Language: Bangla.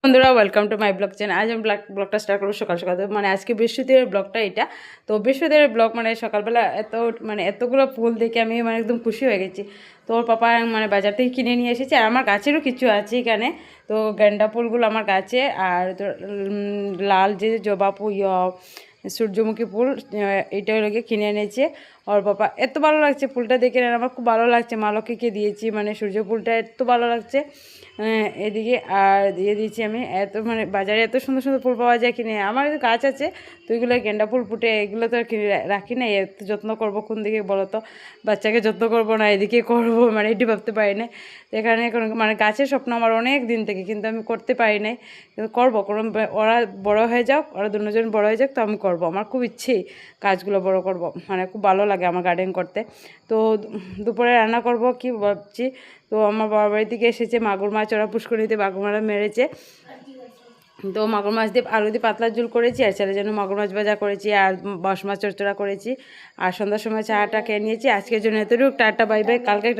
বন্ধুরা welcome to my blog channel. আজ আমি ব্লগটা স্টার্ট করবো সকাল সকাল, মানে আজকে বৃহস্পতিবার ব্লগটা এটা। তো বৃহস্পতিবার ব্লগ মানে সকালবেলা এতগুলো ফুল দেখে আমি একদম খুশি হয়ে গেছি। তো ওর পাপা বাজার থেকে কিনে নিয়ে এসেছে, আর আমার গাছেরও কিছু আছে এখানে। তো গেন্দা ফুলগুলো আমার গাছে, আর লাল যে জবা ফুল, সূর্যমুখী ফুল, এটা লোকে কিনে এনেছে ওর পাপা। এত ভালো লাগছে ফুলটা দেখে, আমার খুব ভালো লাগছে। মা লক্ষ্মীকে দিয়েছি, সূর্য ফুলটা এত ভালো লাগছে। এদিকে আর দিয়ে দিয়েছি আমি। বাজারে এত সুন্দর সুন্দর ফুল পাওয়া যায় কিনে। আমার গাছ আছে, তো এগুলো গেন্দা ফুল ফুটে, এগুলো তো কিনে রাখি না। এত যত্ন করবো কোন দিকে বলো তো? বাচ্চাকে যত্ন করবো না এদিকে করবো, এটি ভাবতে পারি না। এখানে গাছের স্বপ্ন আমার অনেক দিন থেকে, কিন্তু আমি করতে পারি নাই। কিন্তু করবো, কারণ ওরা বড় হয়ে যাক, ওরা দুজন বড় হয়ে যাক, তো আমি করবো। আমার খুব ইচ্ছে গাছগুলো বড় করবো, খুব ভালো লাগে আমার গার্ডেন করতে। তো দুপুরে রান্না করব কি ভাবছি। তো আমার বাবার বাড়ি থেকে এসেছে মাগুর মাছ, ওরা পুষ্করিণীতে মাগুর মাছ মেরেছে। তো মাগুর মাছ দিয়ে আলু দিয়ে পাতলা ঝোল করেছি, আর ছেলের জন্য মাগুর মাছ ভাজা করেছি, আর বাঁশ মাছ চড়চড়া করেছি। আর সন্ধ্যার সময় চাটা খেয়ে নিয়েছি। আজকের জন্য এতটুকু, টাটা বাই বাই। কালকে